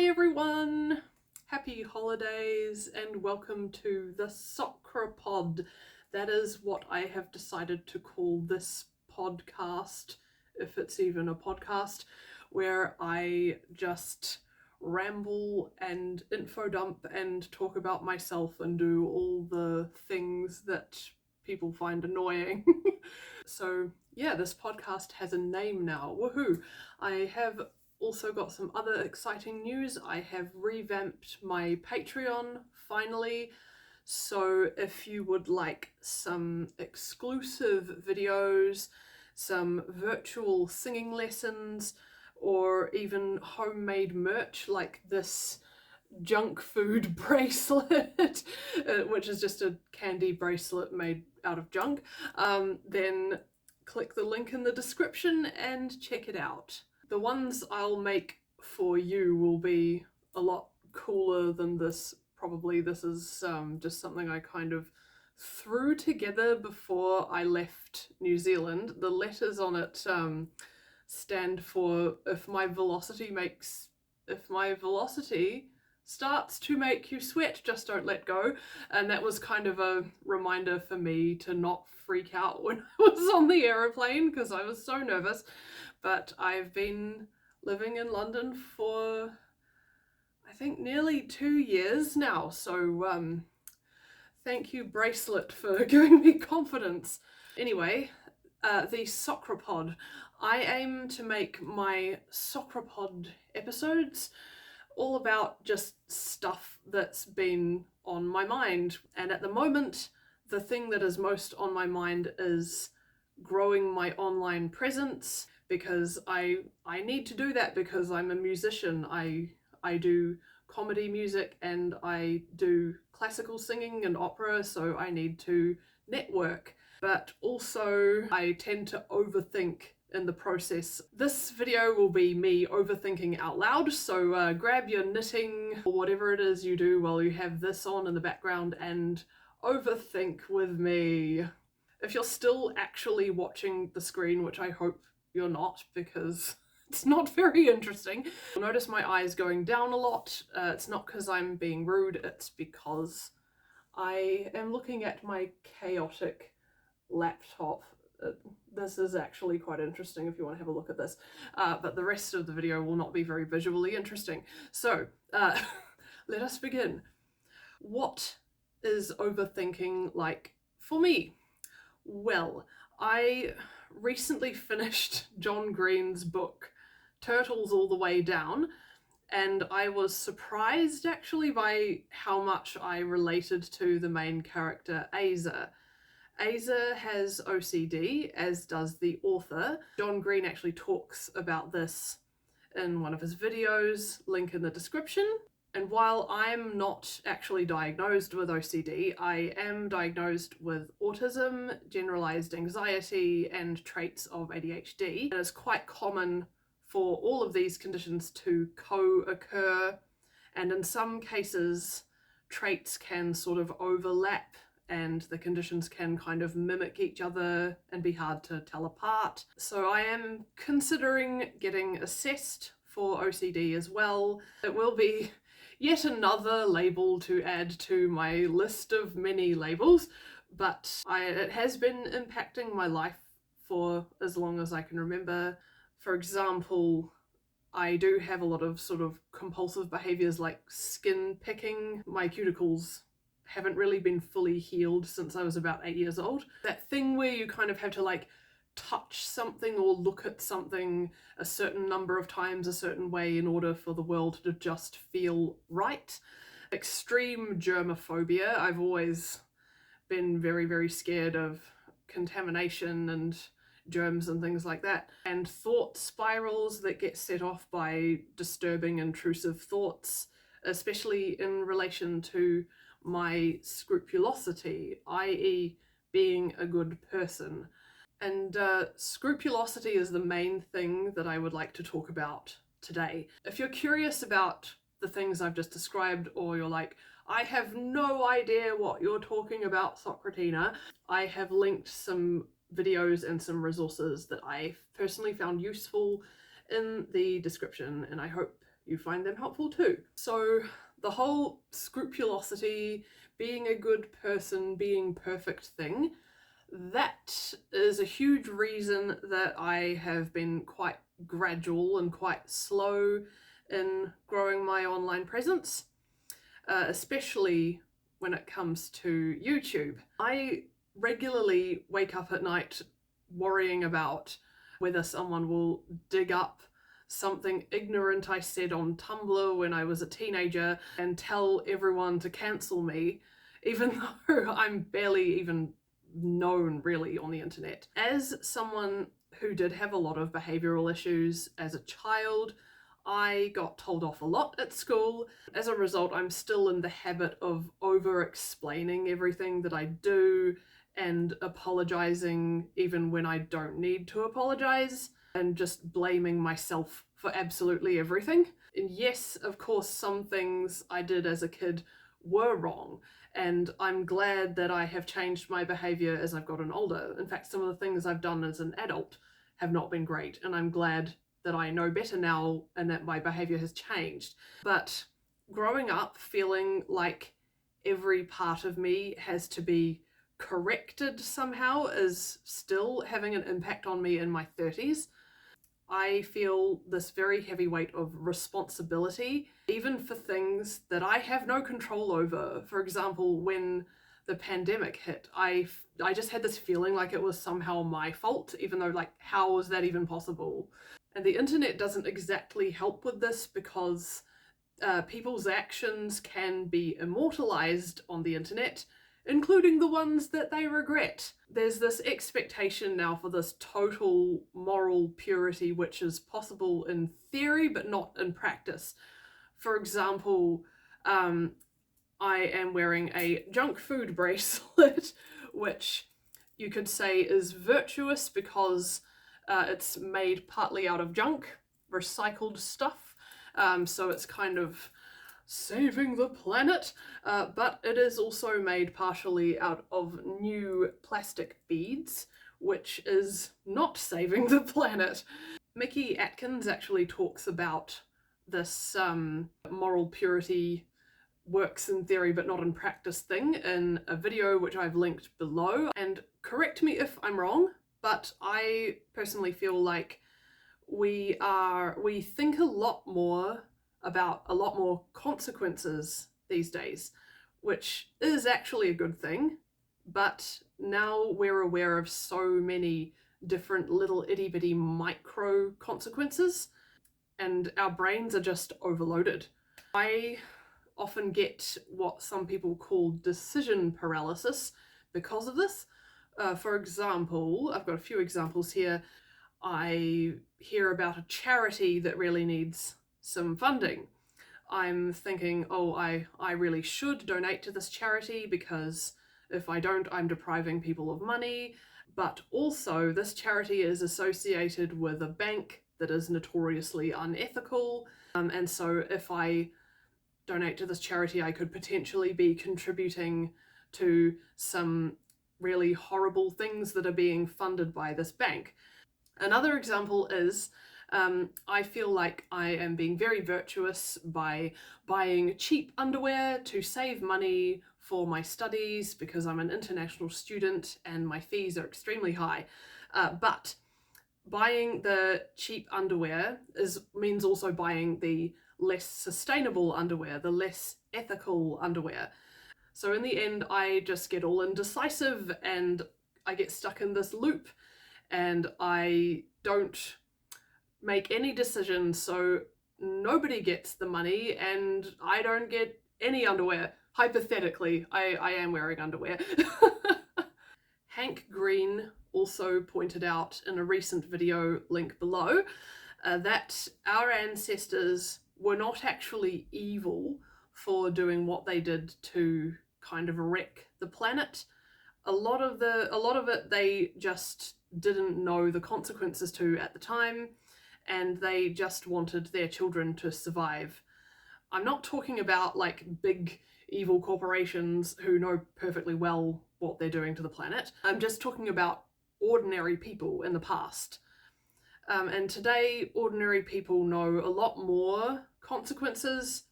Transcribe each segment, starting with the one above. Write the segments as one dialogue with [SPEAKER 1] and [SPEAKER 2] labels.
[SPEAKER 1] Hi everyone! Happy holidays and welcome to the SocraPod. That is what I have decided to call this podcast, if it's even a podcast, where I just ramble and info dump and talk about myself and do all the things that people find annoying. So yeah, this podcast has a name now. Woohoo! I have also got some other exciting news. I have revamped my Patreon finally. So if you would like some exclusive videos, some virtual singing lessons, or even homemade merch like this junk food bracelet, which is just a candy bracelet made out of junk, then click the link in the description and check it out. The ones I'll make for you will be a lot cooler than this. Probably this is just something I kind of threw together before I left New Zealand. The letters on it stand for if my velocity starts to make you sweat, just don't let go. And that was kind of a reminder for me to not freak out when I was on the aeroplane because I was so nervous. But I've been living in London for I think nearly 2 years now, so thank you bracelet for giving me confidence. Anyway, the SocraPod. I aim to make my SocraPod episodes all about just stuff that's been on my mind. And at the moment, the thing that is most on my mind is growing my online presence, because I need to do that because I'm a musician. I do comedy music and I do classical singing and opera, so I need to network. But also I tend to overthink in the process. This video will be me overthinking out loud, so grab your knitting or whatever it is you do while you have this on in the background and overthink with me. If you're still actually watching the screen, which I hope you're not because it's not very interesting, you'll notice my eyes going down a lot. It's not because I'm being rude, it's because I am looking at my chaotic laptop. This is actually quite interesting if you want to have a look at this, but the rest of the video will not be very visually interesting. So let us begin. What is overthinking like for me? Well, I recently finished John Green's book, Turtles All the Way Down, and I was surprised actually by how much I related to the main character, Aza. Aza has OCD, as does the author. John Green actually talks about this in one of his videos, link in the description. And while I'm not actually diagnosed with OCD, I am diagnosed with autism, generalized anxiety, and traits of ADHD. And it's quite common for all of these conditions to co-occur, and in some cases traits can sort of overlap and the conditions can kind of mimic each other and be hard to tell apart. So I am considering getting assessed for OCD as well. It will be yet another label to add to my list of many labels, but it has been impacting my life for as long as I can remember. For example, I do have a lot of sort of compulsive behaviors like skin picking. My cuticles haven't really been fully healed since I was about 8 years old. That thing where you kind of have to like touch something or look at something a certain number of times a certain way in order for the world to just feel right. Extreme germophobia. I've always been very, very scared of contamination and germs and things like that. And thought spirals that get set off by disturbing, intrusive thoughts, especially in relation to my scrupulosity, i.e. being a good person. And scrupulosity is the main thing that I would like to talk about today. If you're curious about the things I've just described, or you're like, I have no idea what you're talking about, Socratina, I have linked some videos and some resources that I personally found useful in the description, and I hope you find them helpful too. So the whole scrupulosity, being a good person, being perfect thing, that is a huge reason that I have been quite gradual and quite slow in growing my online presence, especially when it comes to YouTube. I regularly wake up at night worrying about whether someone will dig up something ignorant I said on Tumblr when I was a teenager and tell everyone to cancel me, even though I'm barely even known really on the internet. As someone who did have a lot of behavioural issues as a child, I got told off a lot at school. As a result, I'm still in the habit of over-explaining everything that I do and apologising even when I don't need to apologise, and just blaming myself for absolutely everything. And yes, of course, some things I did as a kid were wrong, and I'm glad that I have changed my behaviour as I've gotten older. In fact, some of the things I've done as an adult have not been great, and I'm glad that I know better now and that my behaviour has changed. But growing up feeling like every part of me has to be corrected somehow is still having an impact on me in my 30s. I feel this very heavy weight of responsibility, even for things that I have no control over. For example, when the pandemic hit, I just had this feeling like it was somehow my fault, even though, like, how was that even possible? And the internet doesn't exactly help with this, because people's actions can be immortalized on the internet, including the ones that they regret. There's this expectation now for this total moral purity, which is possible in theory but not in practice. For example, I am wearing a junk food bracelet, which you could say is virtuous because it's made partly out of junk, recycled stuff, so it's kind of saving the planet, but it is also made partially out of new plastic beads, which is not saving the planet. Mickey Atkins actually talks about this moral purity works in theory but not in practice thing in a video which I've linked below, and correct me if I'm wrong, but I personally feel like we think a lot more about a lot more consequences these days, which is actually a good thing, but now we're aware of so many different little itty-bitty micro consequences, and our brains are just overloaded. I often get what some people call decision paralysis because of this. For example, I've got a few examples here. I hear about a charity that really needs some funding. I'm thinking, oh, I really should donate to this charity because if I don't, I'm depriving people of money. But also, this charity is associated with a bank that is notoriously unethical. And so if I donate to this charity, I could potentially be contributing to some really horrible things that are being funded by this bank. Another example is I feel like I am being very virtuous by buying cheap underwear to save money for my studies because I'm an international student and my fees are extremely high. But buying the cheap underwear means also buying the less sustainable underwear, the less ethical underwear. So in the end, I just get all indecisive and I get stuck in this loop and I don't make any decisions, so nobody gets the money and I don't get any underwear. Hypothetically, I am wearing underwear. Hank Green also pointed out in a recent video, link below, that our ancestors were not actually evil for doing what they did to kind of wreck the planet. A lot of it they just didn't know the consequences to at the time, and they just wanted their children to survive. I'm not talking about like big evil corporations who know perfectly well what they're doing to the planet. I'm just talking about ordinary people in the past. And today, ordinary people know a lot more consequences,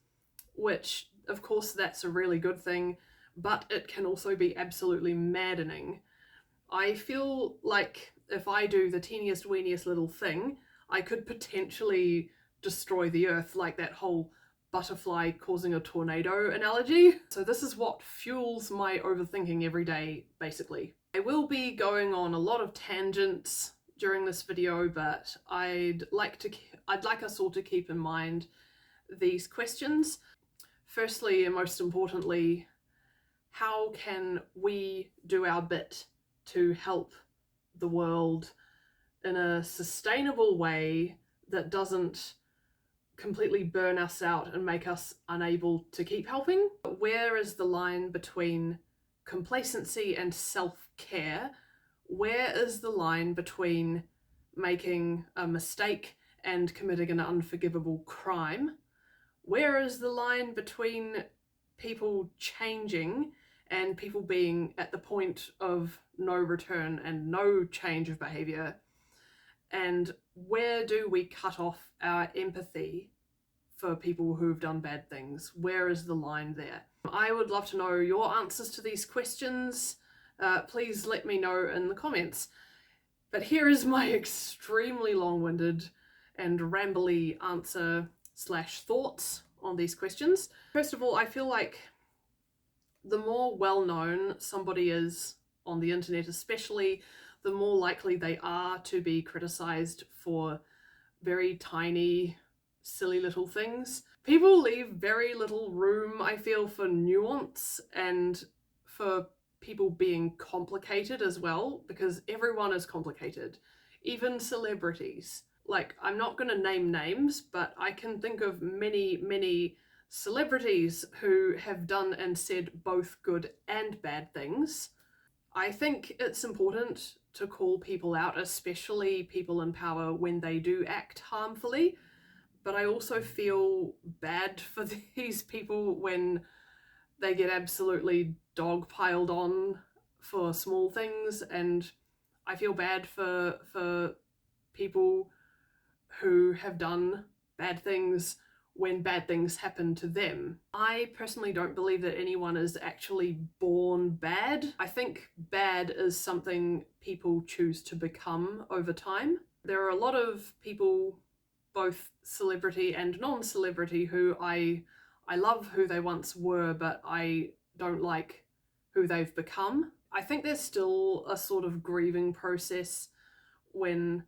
[SPEAKER 1] which of course that's a really good thing, but it can also be absolutely maddening. I feel like if I do the teeniest weeniest little thing, I could potentially destroy the earth, like that whole butterfly causing a tornado analogy. So this is what fuels my overthinking every day, basically. I will be going on a lot of tangents during this video, but I'd like us all to keep in mind these questions. Firstly, and most importantly, how can we do our bit to help the world in a sustainable way that doesn't completely burn us out and make us unable to keep helping? Where is the line between complacency and self-care? Where is the line between making a mistake and committing an unforgivable crime? Where is the line between people changing and people being at the point of no return and no change of behaviour? And where do we cut off our empathy for people who've done bad things? Where is the line there? I would love to know your answers to these questions. Please let me know in the comments. But here is my extremely long-winded and rambly answer / thoughts on these questions. First of all, I feel like the more well-known somebody is on the internet especially, the more likely they are to be criticized for very tiny, silly little things. People leave very little room, I feel, for nuance and for people being complicated as well, because everyone is complicated, even celebrities. Like, I'm not going to name names, but I can think of many celebrities who have done and said both good and bad things. I think it's important to call people out, especially people in power, when they do act harmfully. But I also feel bad for these people when they get absolutely dogpiled on for small things, and I feel bad for people who have done bad things when bad things happen to them. I personally don't believe that anyone is actually born bad. I think bad is something people choose to become over time. There are a lot of people, both celebrity and non-celebrity, who I love who they once were, but I don't like who they've become. I think there's still a sort of grieving process when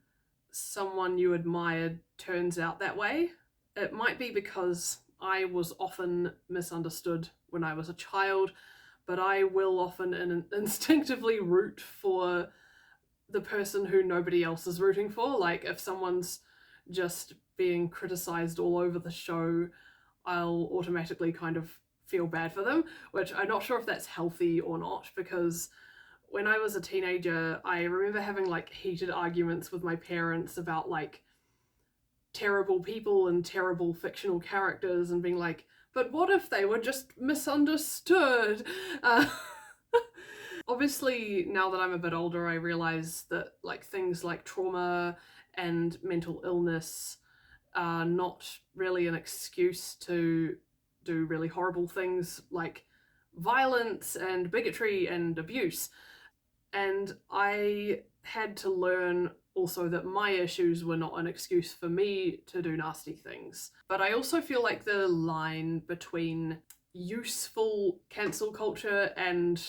[SPEAKER 1] someone you admired turns out that way. It might be because I was often misunderstood when I was a child, but I will often instinctively root for the person who nobody else is rooting for. Like, if someone's just being criticized all over the show, I'll automatically kind of feel bad for them, which I'm not sure if that's healthy or not, because when I was a teenager, I remember having like heated arguments with my parents about like terrible people and terrible fictional characters and being like, but what if they were just misunderstood? Obviously, now that I'm a bit older, I realize that like things like trauma and mental illness are not really an excuse to do really horrible things like violence and bigotry and abuse. And I had to learn also that my issues were not an excuse for me to do nasty things. But I also feel like the line between useful cancel culture and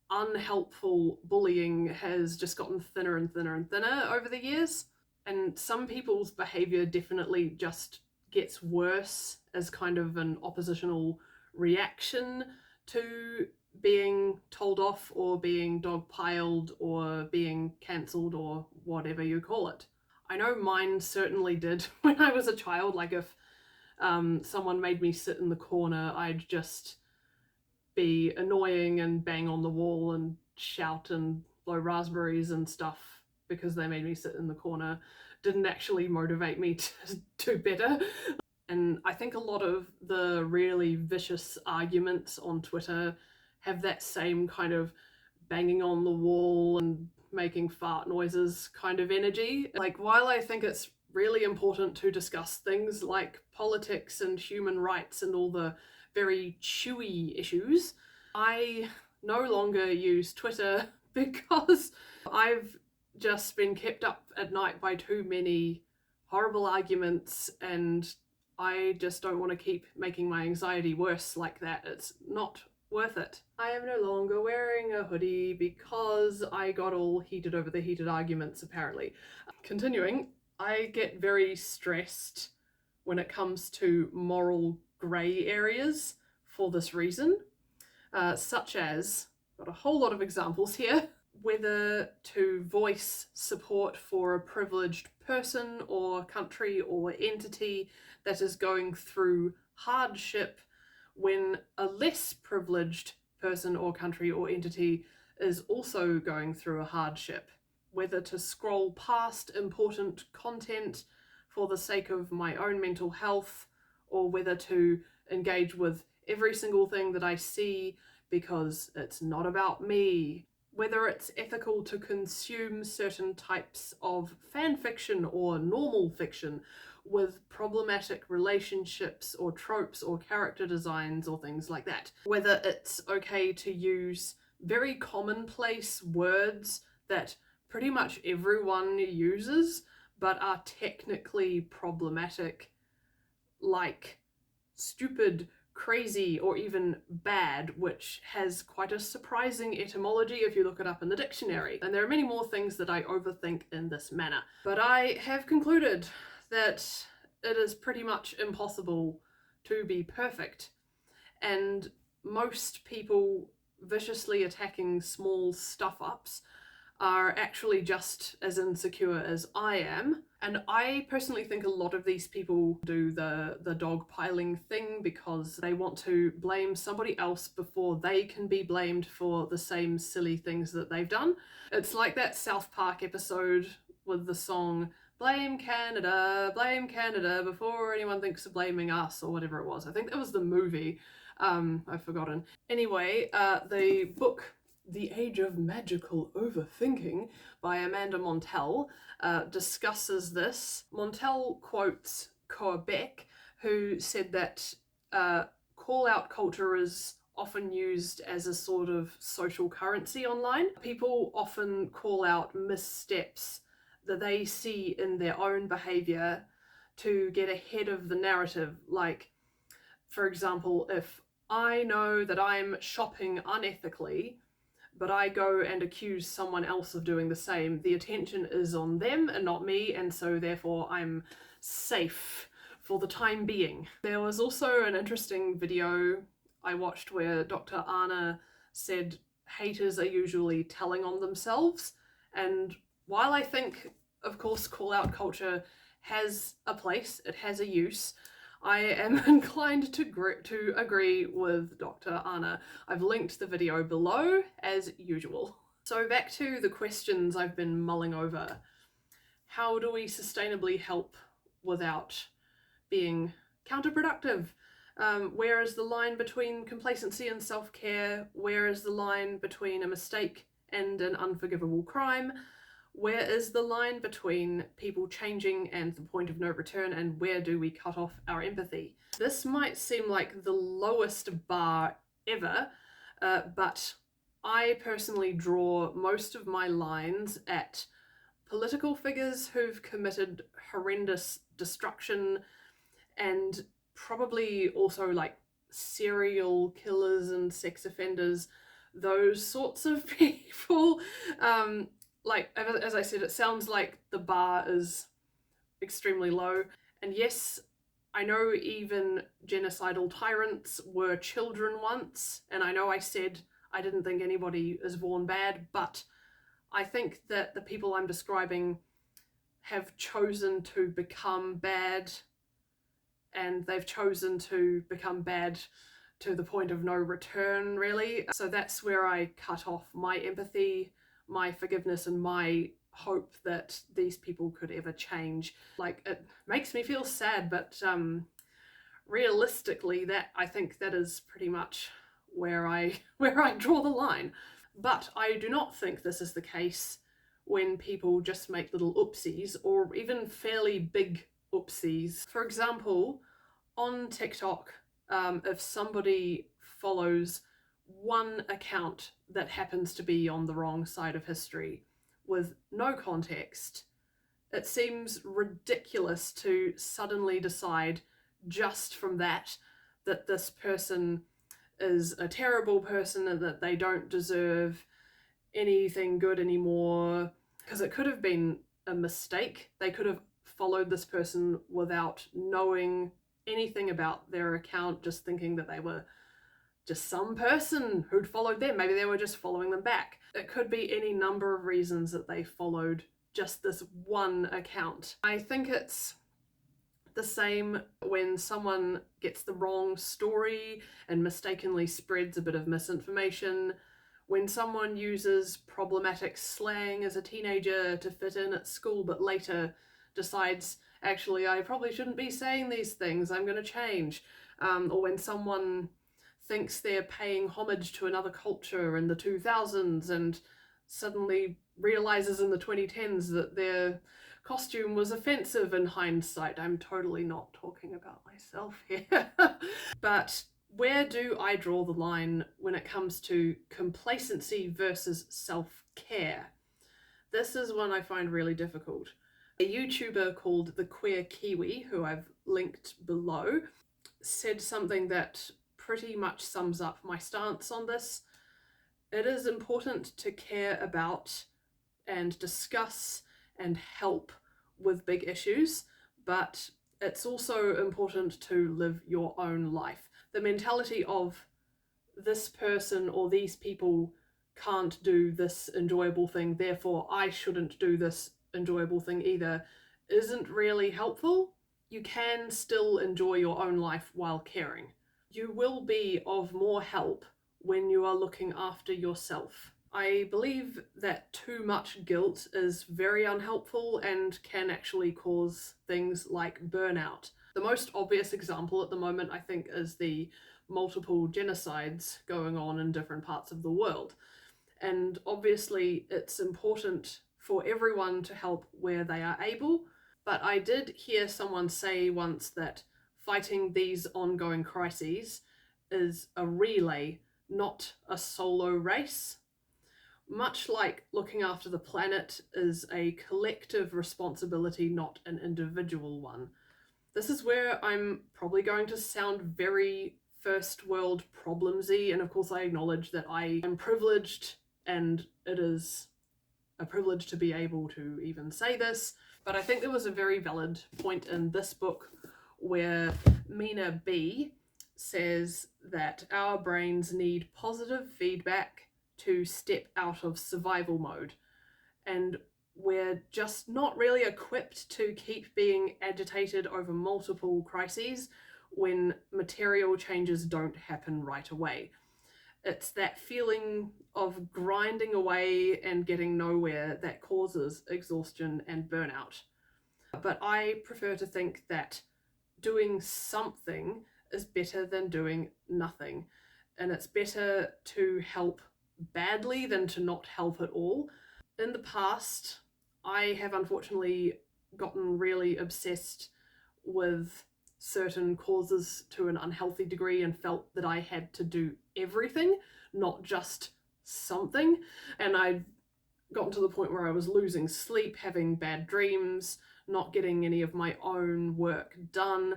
[SPEAKER 1] unhelpful bullying has just gotten thinner and thinner and thinner over the years. And some people's behaviour definitely just gets worse as kind of an oppositional reaction to being told off or being dogpiled or being cancelled or whatever you call it. I know mine certainly did when I was a child. Like, if someone made me sit in the corner, I'd just be annoying and bang on the wall and shout and blow raspberries and stuff because they made me sit in the corner. Didn't actually motivate me to do better. And I think a lot of the really vicious arguments on Twitter have that same kind of banging on the wall and making fart noises kind of energy. Like, while I think it's really important to discuss things like politics and human rights and all the very chewy issues. I no longer use Twitter because I've just been kept up at night by too many horrible arguments, and I just don't want to keep making my anxiety worse like that. It's not worth it. I am no longer wearing a hoodie because I got all heated over the heated arguments, apparently. Continuing, I get very stressed when it comes to moral grey areas for this reason, such as, got a whole lot of examples here, whether to voice support for a privileged person or country or entity that is going through hardship when a less privileged person or country or entity is also going through a hardship, whether to scroll past important content for the sake of my own mental health, or whether to engage with every single thing that I see because it's not about me, whether it's ethical to consume certain types of fan fiction or normal fiction with problematic relationships or tropes or character designs or things like that, whether it's okay to use very commonplace words that pretty much everyone uses but are technically problematic, like stupid, crazy, or even bad, which has quite a surprising etymology if you look it up in the dictionary. And there are many more things that I overthink in this manner. But I have concluded that it is pretty much impossible to be perfect, and most people viciously attacking small stuff-ups are actually just as insecure as I am. And I personally think a lot of these people do the dogpiling thing because they want to blame somebody else before they can be blamed for the same silly things that they've done. It's like that South Park episode with the song blame Canada before anyone thinks of blaming us, or whatever it was. I think that was the movie. I've forgotten. Anyway, the book The Age of Magical Overthinking by Amanda Montell discusses this. Montell quotes Quebec, who said that call-out culture is often used as a sort of social currency online. People often call out missteps that they see in their own behaviour to get ahead of the narrative. Like, for example, if I know that I'm shopping unethically, but I go and accuse someone else of doing the same, the attention is on them and not me, and so therefore I'm safe for the time being. There was also an interesting video I watched where Dr. Anna said haters are usually telling on themselves, and while I think, of course, call-out culture has a place, it has a use, I am inclined to agree with Dr. Anna. I've linked the video below, as usual. So back to the questions I've been mulling over. How do we sustainably help without being counterproductive? Where is the line between complacency and self-care? Where is the line between a mistake and an unforgivable crime? Where is the line between people changing and the point of no return, and where do we cut off our empathy? This might seem like the lowest bar ever, but I personally draw most of my lines at political figures who've committed horrendous destruction, and probably also like serial killers and sex offenders, those sorts of people. Like, as I said, it sounds like the bar is extremely low. And yes, I know even genocidal tyrants were children once, and I know I said I didn't think anybody is born bad, but I think that the people I'm describing have chosen to become bad, and they've chosen to become bad to the point of no return, really. So that's where I cut off my empathy, my forgiveness, and my hope that these people could ever change. Like, it makes me feel sad, but realistically, that I think that is pretty much where I draw the line. But I do not think this is the case when people just make little oopsies, or even fairly big oopsies. For example, on TikTok, if somebody follows one account that happens to be on the wrong side of history with no context, it seems ridiculous to suddenly decide just from that this person is a terrible person and that they don't deserve anything good anymore, because it could have been a mistake. They could have followed this person without knowing anything about their account, just thinking that they were just some person who'd followed them. Maybe they were just following them back. It could be any number of reasons that they followed just this one account. I think it's the same when someone gets the wrong story and mistakenly spreads a bit of misinformation, when someone uses problematic slang as a teenager to fit in at school but later decides, actually, I probably shouldn't be saying these things, I'm going to change. Or when someone thinks they're paying homage to another culture in the 2000s and suddenly realizes in the 2010s that their costume was offensive in hindsight. I'm totally not talking about myself here. But where do I draw the line when it comes to complacency versus self-care? This is one I find really difficult. A YouTuber called The Queer Kiwi, who I've linked below, said something that pretty much sums up my stance on this. It is important to care about and discuss and help with big issues, but it's also important to live your own life. The mentality of this person or these people can't do this enjoyable thing, therefore I shouldn't do this enjoyable thing either, isn't really helpful. You can still enjoy your own life while caring. You will be of more help when you are looking after yourself. I believe that too much guilt is very unhelpful and can actually cause things like burnout. The most obvious example at the moment, I think, is the multiple genocides going on in different parts of the world. And obviously it's important for everyone to help where they are able, but I did hear someone say once that fighting these ongoing crises is a relay, not a solo race. Much like looking after the planet is a collective responsibility, not an individual one. This is where I'm probably going to sound very first world problemsy, and of course I acknowledge that I am privileged and it is a privilege to be able to even say this, but I think there was a very valid point in this book where Mina B says that our brains need positive feedback to step out of survival mode, and we're just not really equipped to keep being agitated over multiple crises when material changes don't happen right away. It's that feeling of grinding away and getting nowhere that causes exhaustion and burnout. But I prefer to think that doing something is better than doing nothing. And it's better to help badly than to not help at all. In the past, I have unfortunately gotten really obsessed with certain causes to an unhealthy degree and felt that I had to do everything, not just something. And I'd gotten to the point where I was losing sleep, having bad dreams, not getting any of my own work done,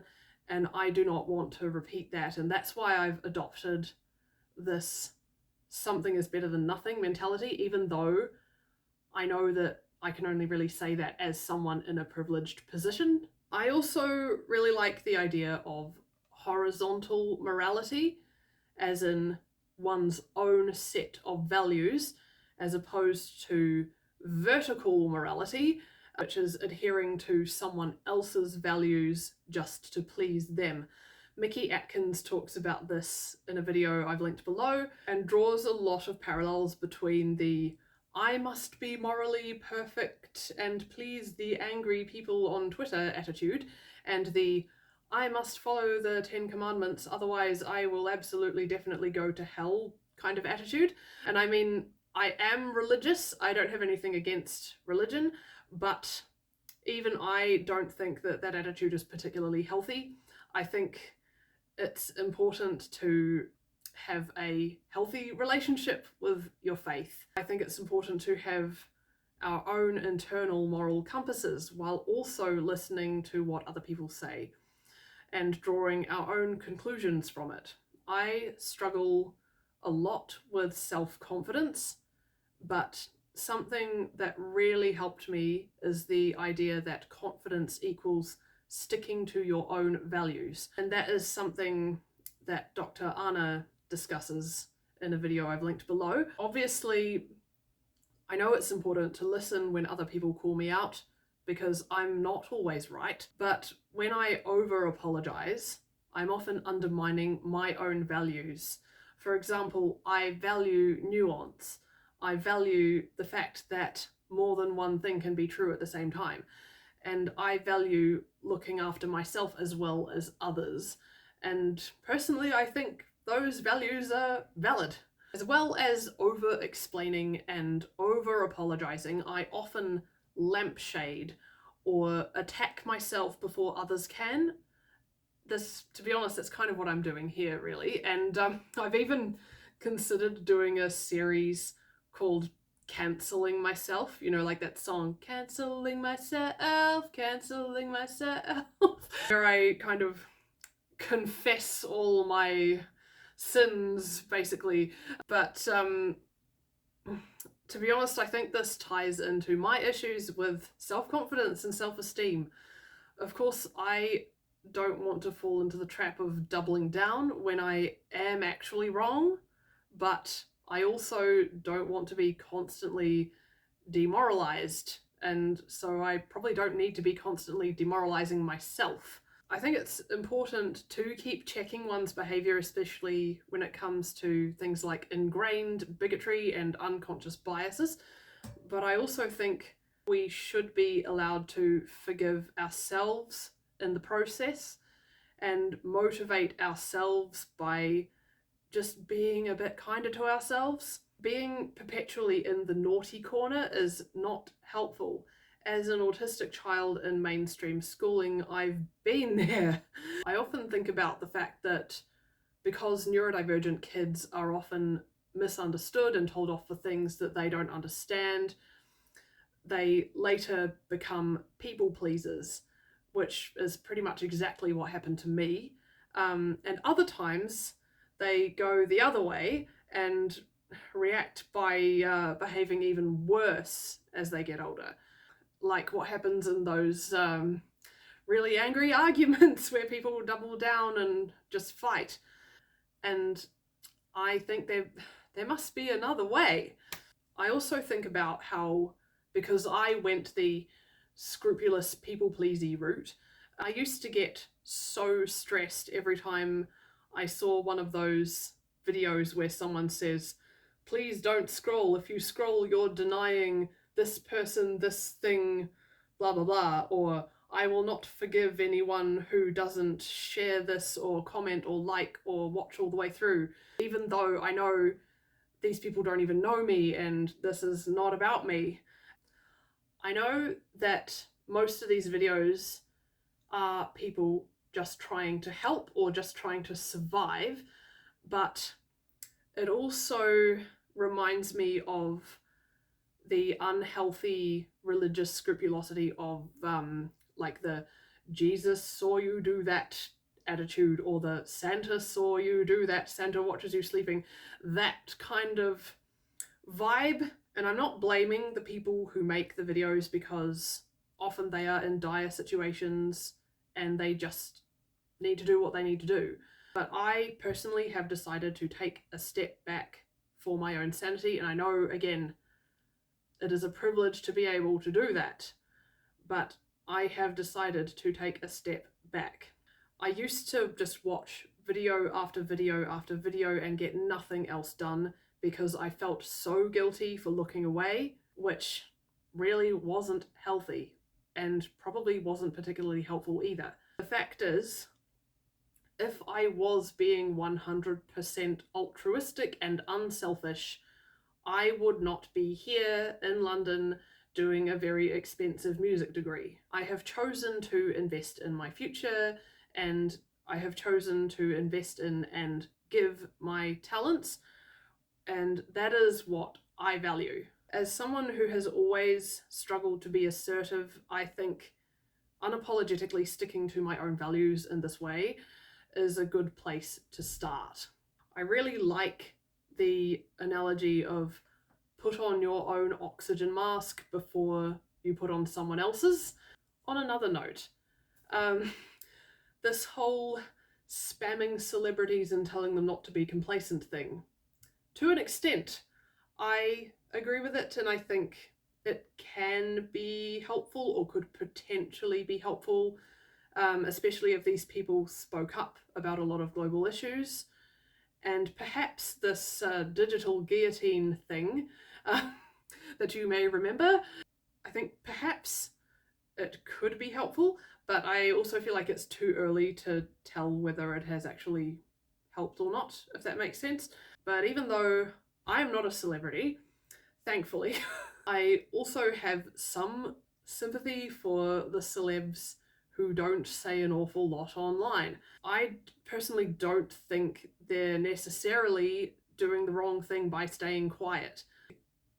[SPEAKER 1] and I do not want to repeat that. And that's why I've adopted this something is better than nothing mentality, even though I know that I can only really say that as someone in a privileged position. I also really like the idea of horizontal morality, as in one's own set of values, as opposed to vertical morality, which is adhering to someone else's values just to please them. Mickey Atkins talks about this in a video I've linked below and draws a lot of parallels between the I must be morally perfect and please the angry people on Twitter attitude and the I must follow the 10 Commandments, otherwise I will absolutely definitely go to hell kind of attitude. And I mean, I am religious. I don't have anything against religion, but even I don't think that that attitude is particularly healthy. I think it's important to have a healthy relationship with your faith. I think it's important to have our own internal moral compasses while also listening to what other people say and drawing our own conclusions from it. I struggle a lot with self-confidence, but something that really helped me is the idea that confidence equals sticking to your own values. And that is something that Dr. Anna discusses in a video I've linked below. Obviously, I know it's important to listen when other people call me out because I'm not always right, but when I over-apologize, I'm often undermining my own values. For example, I value nuance. I value the fact that more than one thing can be true at the same time. And I value looking after myself as well as others. And personally, I think those values are valid. As well as over-explaining and over-apologizing, I often lampshade or attack myself before others can. This, to be honest, that's kind of what I'm doing here, really. And I've even considered doing a series called Cancelling Myself, you know, like that song, Cancelling Myself, Cancelling Myself, where I kind of confess all my sins, basically. But to be honest, I think this ties into my issues with self-confidence and self-esteem. Of course, I don't want to fall into the trap of doubling down when I am actually wrong, but I also don't want to be constantly demoralized, and so I probably don't need to be constantly demoralizing myself. I think it's important to keep checking one's behavior, especially when it comes to things like ingrained bigotry and unconscious biases, but I also think we should be allowed to forgive ourselves in the process and motivate ourselves by just being a bit kinder to ourselves. Being perpetually in the naughty corner is not helpful. As an autistic child in mainstream schooling, I've been there. I often think about the fact that because neurodivergent kids are often misunderstood and told off for things that they don't understand, they later become people pleasers, which is pretty much exactly what happened to me. And other times they go the other way and react by behaving even worse as they get older. Like what happens in those really angry arguments where people double down and just fight. And I think there must be another way. I also think about how, because I went the scrupulous people-pleasy route, I used to get so stressed every time I saw one of those videos where someone says, please don't scroll. If you scroll, you're denying this person, this thing, blah, blah, blah. Or I will not forgive anyone who doesn't share this or comment or like or watch all the way through. Even though I know these people don't even know me and this is not about me. I know that most of these videos are people just trying to help or just trying to survive, but it also reminds me of the unhealthy religious scrupulosity of like the Jesus saw you do that attitude, or the Santa saw you do that, Santa watches you sleeping, that kind of vibe. And I'm not blaming the people who make the videos, because often they are in dire situations and they just need to do what they need to do. But I personally have decided to take a step back for my own sanity, and I know, again, it is a privilege to be able to do that, but I have decided to take a step back. I used to just watch video after video after video and get nothing else done because I felt so guilty for looking away, which really wasn't healthy and probably wasn't particularly helpful either. The fact is, if I was being 100% altruistic and unselfish, I would not be here in London doing a very expensive music degree. I have chosen to invest in my future, and I have chosen to invest in and give my talents, and that is what I value. As someone who has always struggled to be assertive, I think unapologetically sticking to my own values in this way is a good place to start. I really like the analogy of put on your own oxygen mask before you put on someone else's. On another note, this whole spamming celebrities and telling them not to be complacent thing, to an extent, I agree with it, and I think it can be helpful or could potentially be helpful, especially if these people spoke up about a lot of global issues. And perhaps this digital guillotine thing uh, that you may remember, I think perhaps it could be helpful, but I also feel like it's too early to tell whether it has actually helped or not, if that makes sense. But even though I am not a celebrity, thankfully, I also have some sympathy for the celebs who don't say an awful lot online. I personally don't think they're necessarily doing the wrong thing by staying quiet.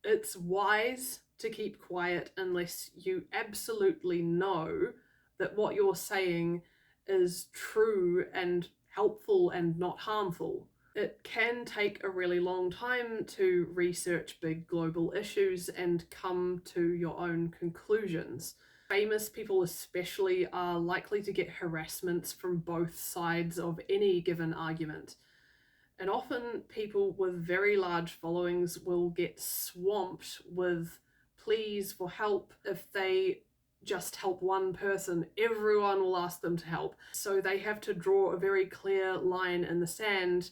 [SPEAKER 1] It's wise to keep quiet unless you absolutely know that what you're saying is true and helpful and not harmful. It can take a really long time to research big global issues and come to your own conclusions. Famous people especially are likely to get harassments from both sides of any given argument. And often people with very large followings will get swamped with pleas for help. If they just help one person, everyone will ask them to help. So they have to draw a very clear line in the sand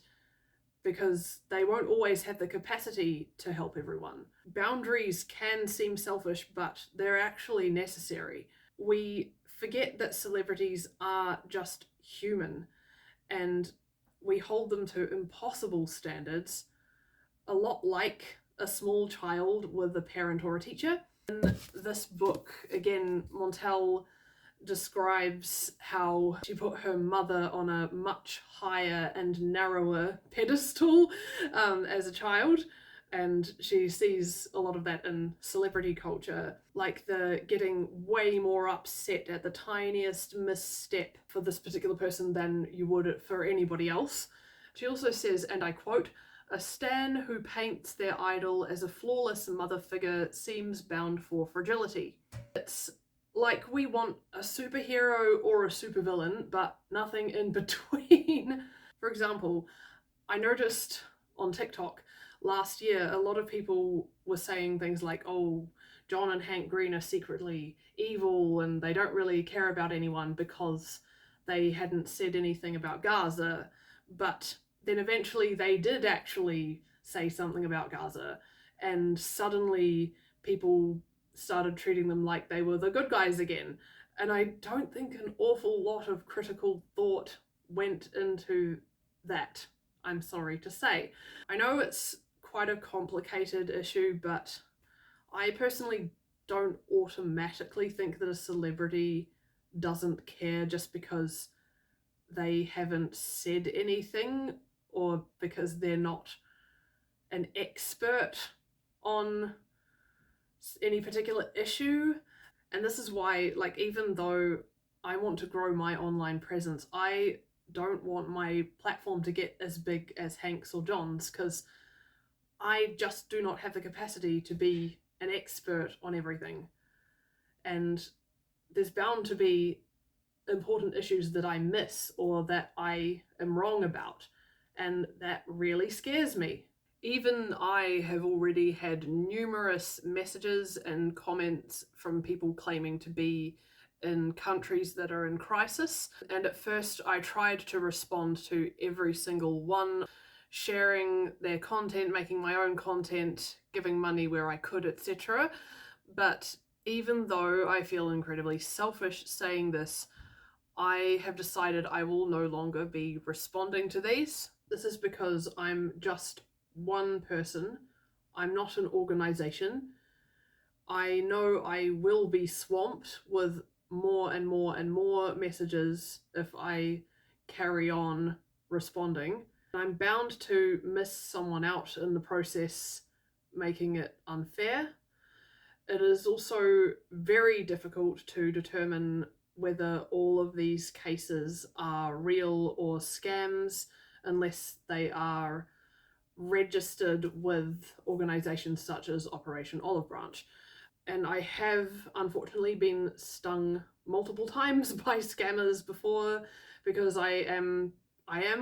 [SPEAKER 1] because they won't always have the capacity to help everyone. Boundaries can seem selfish, but they're actually necessary. We forget that celebrities are just human, and we hold them to impossible standards, a lot like a small child with a parent or a teacher. In this book, again, Montel describes how she put her mother on a much higher and narrower pedestal as a child, and she sees a lot of that in celebrity culture, like the getting way more upset at the tiniest misstep for this particular person than you would for anybody else. She also says, and I quote, "A stan who paints their idol as a flawless mother figure seems bound for fragility." It's like we want a superhero or a supervillain, but nothing in between. For example, I noticed on TikTok last year a lot of people were saying things like, oh, John and Hank Green are secretly evil and they don't really care about anyone because they hadn't said anything about Gaza. But then eventually they did actually say something about Gaza, and suddenly people started treating them like they were the good guys again. And I don't think an awful lot of critical thought went into that, I'm sorry to say. I know it's quite a complicated issue, but I personally don't automatically think that a celebrity doesn't care just because they haven't said anything or because they're not an expert on any particular issue. And this is why, like, even though I want to grow my online presence, I don't want my platform to get as big as Hank's or John's, because I just do not have the capacity to be an expert on everything. And there's bound to be important issues that I miss or that I am wrong about, and that really scares me. Even I have already had numerous messages and comments from people claiming to be in countries that are in crisis, and at first I tried to respond to every single one, sharing their content, making my own content, giving money where I could, etc. But even though I feel incredibly selfish saying this, I have decided I will no longer be responding to these. This is because I'm just one person I'm not an organization. I know I will be swamped with more and more and more messages if I carry on responding. I'm bound to miss someone out in the process, making it unfair. It is also very difficult to determine whether all of these cases are real or scams unless they are registered with organisations such as Operation Olive Branch. And I have unfortunately been stung multiple times by scammers before because I am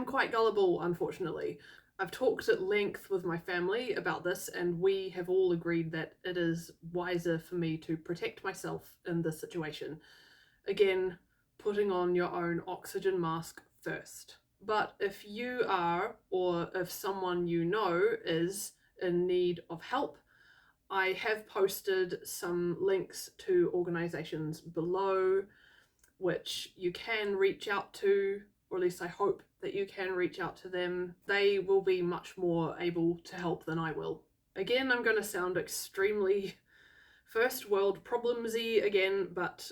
[SPEAKER 1] quite gullible, unfortunately. I've talked at length with my family about this, and we have all agreed that it is wiser for me to protect myself in this situation. Again, putting on your own oxygen mask first. But if you are, or if someone you know is in need of help, I have posted some links to organisations below which you can reach out to, or at least I hope that you can reach out to them. They will be much more able to help than I will. Again, I'm going to sound extremely first world problemsy again, but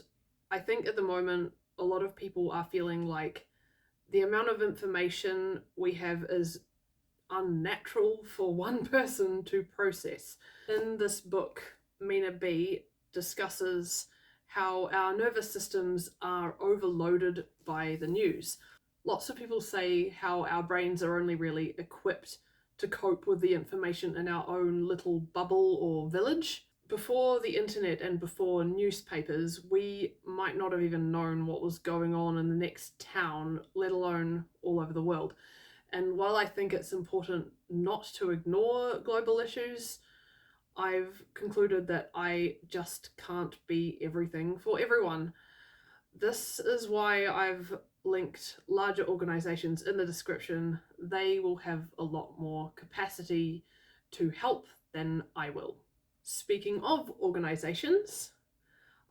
[SPEAKER 1] I think at the moment a lot of people are feeling like the amount of information we have is unnatural for one person to process. In this book, Mina B discusses how our nervous systems are overloaded by the news. Lots of people say how our brains are only really equipped to cope with the information in our own little bubble or village. Before the internet and before newspapers, we might not have even known what was going on in the next town, let alone all over the world. And while I think it's important not to ignore global issues, I've concluded that I just can't be everything for everyone. This is why I've linked larger organisations in the description. They will have a lot more capacity to help than I will. Speaking of organisations,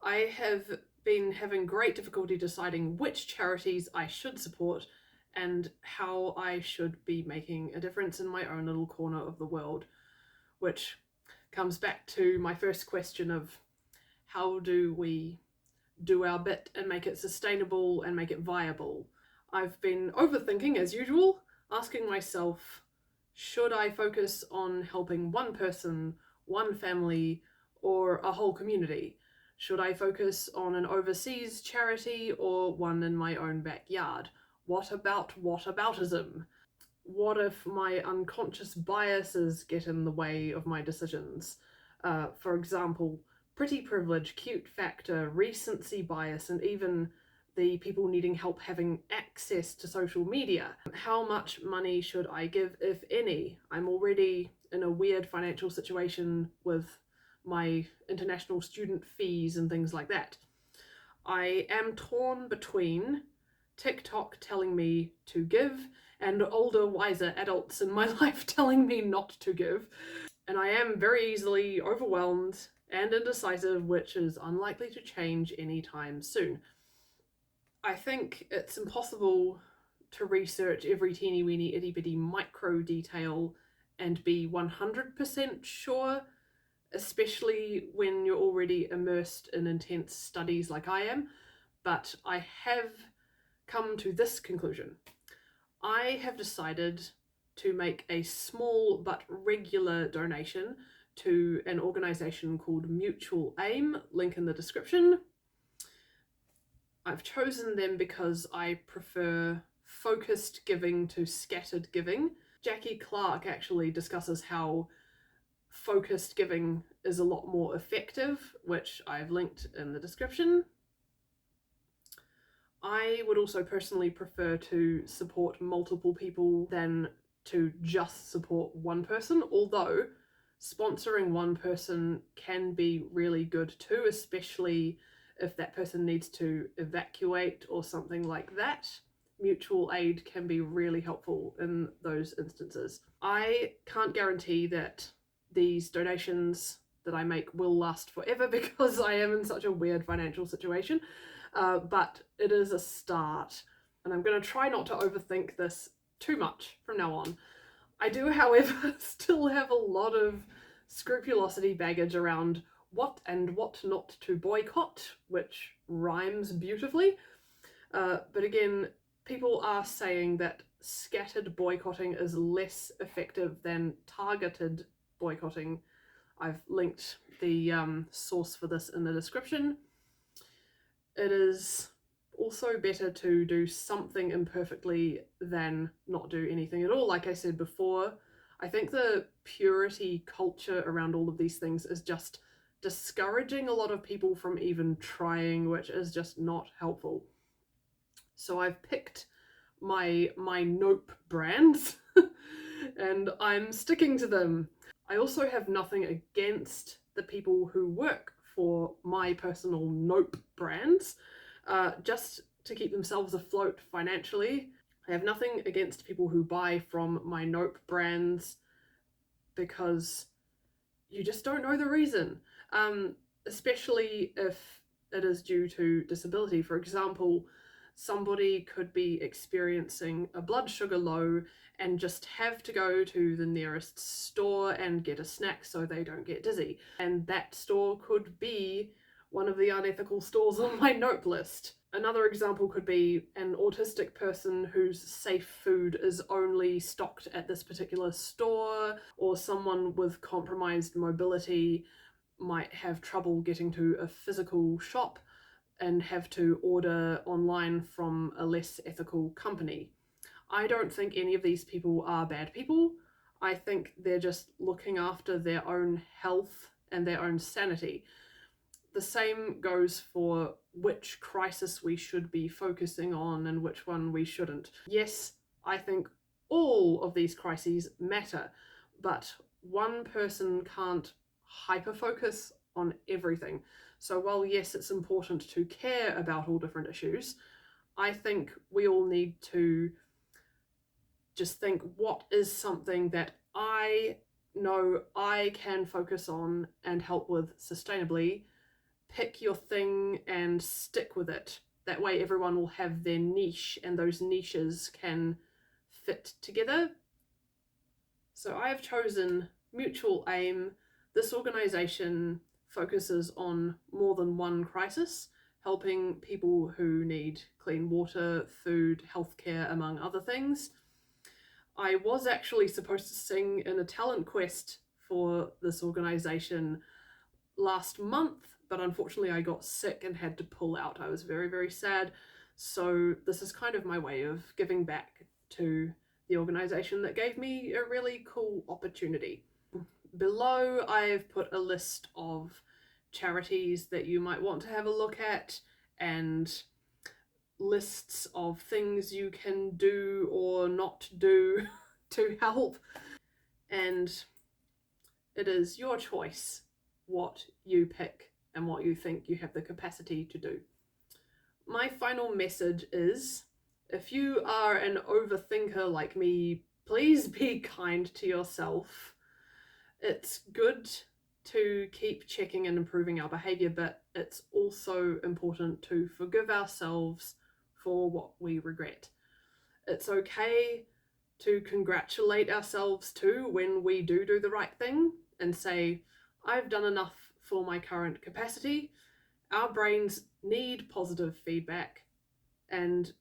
[SPEAKER 1] I have been having great difficulty deciding which charities I should support and how I should be making a difference in my own little corner of the world, which comes back to my first question of how do we do our bit and make it sustainable and make it viable. I've been overthinking as usual, asking myself, should I focus on helping one person, one family, or a whole community? Should I focus on an overseas charity or one in my own backyard? What about whataboutism? What if my unconscious biases get in the way of my decisions? For example, pretty privilege, cute factor, recency bias, and even the people needing help having access to social media. How much money should I give, if any? I'm already in a weird financial situation with my international student fees and things like that. I am torn between TikTok telling me to give and older, wiser adults in my life telling me not to give. And I am very easily overwhelmed and indecisive, which is unlikely to change anytime soon. I think it's impossible to research every teeny weeny itty bitty micro detail and be 100% sure, especially when you're already immersed in intense studies like I am. But I have come to this conclusion. I have decided to make a small but regular donation to an organisation called Mutual Aim, link in the description. I've chosen them because I prefer focused giving to scattered giving. Jackie Clark actually discusses how focused giving is a lot more effective, which I've linked in the description. I would also personally prefer to support multiple people than to just support one person, although sponsoring one person can be really good too, especially if that person needs to evacuate or something like that. Mutual aid can be really helpful in those instances. I can't guarantee that these donations that I make will last forever because I am in such a weird financial situation. But it is a start, and I'm going to try not to overthink this too much from now on. I do, however, still have a lot of scrupulosity baggage around what and what not to boycott, which rhymes beautifully. But again, people are saying that scattered boycotting is less effective than targeted boycotting. I've linked the source for this in the description. It is also better to do something imperfectly than not do anything at all. Like I said before, I think the purity culture around all of these things is just discouraging a lot of people from even trying, which is just not helpful. So I've picked my Nope brands and I'm sticking to them. I also have nothing against the people who work for my personal Nope brands, just to keep themselves afloat financially. I have nothing against people who buy from my Nope brands because you just don't know the reason, especially if it is due to disability. For example, somebody could be experiencing a blood sugar low and just have to go to the nearest store and get a snack so they don't get dizzy. And that store could be one of the unethical stores on my Nope list. Another example could be an autistic person whose safe food is only stocked at this particular store, or someone with compromised mobility might have trouble getting to a physical shop and have to order online from a less ethical company. I don't think any of these people are bad people. I think they're just looking after their own health and their own sanity. The same goes for which crisis we should be focusing on and which one we shouldn't. Yes, I think all of these crises matter, but one person can't hyper-focus on everything. So while yes, it's important to care about all different issues, I think we all need to just think, what is something that I know I can focus on and help with sustainably? Pick your thing and stick with it. That way everyone will have their niche and those niches can fit together. So I have chosen Mutual Aim. This organisation focuses on more than one crisis, helping people who need clean water, food, healthcare, among other things. I was actually supposed to sing in a talent quest for this organisation last month, but unfortunately I got sick and had to pull out. I was very, very sad. So this is kind of my way of giving back to the organisation that gave me a really cool opportunity. Below I've put a list of charities that you might want to have a look at and lists of things you can do or not do to help. And it is your choice what you pick and what you think you have the capacity to do. My final message is, if you are an overthinker like me, please be kind to yourself. It's good to keep checking and improving our behaviour, but it's also important to forgive ourselves for what we regret. It's okay to congratulate ourselves too when we do the right thing and say, I've done enough for my current capacity. Our brains need positive feedback, and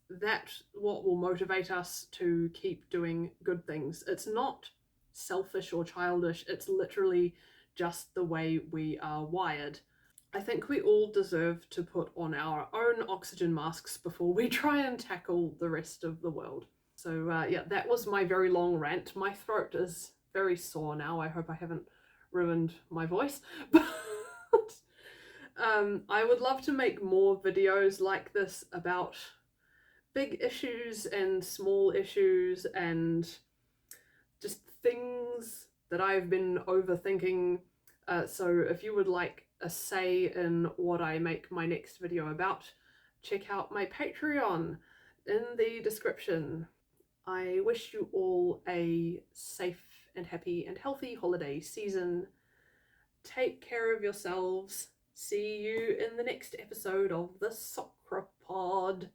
[SPEAKER 1] that's what will motivate us to keep doing good things. It's not selfish or childish, it's literally just the way we are wired. I think we all deserve to put on our own oxygen masks before we try and tackle the rest of the world. So yeah, that was my very long rant. My throat is very sore now. I hope I haven't ruined my voice. But I would love to make more videos like this about big issues and small issues and just things that I've been overthinking. So if you would like a say in what I make my next video about, check out my Patreon in the description. I wish you all a safe and happy and healthy holiday season. Take care of yourselves. See you in the next episode of the SocraPod.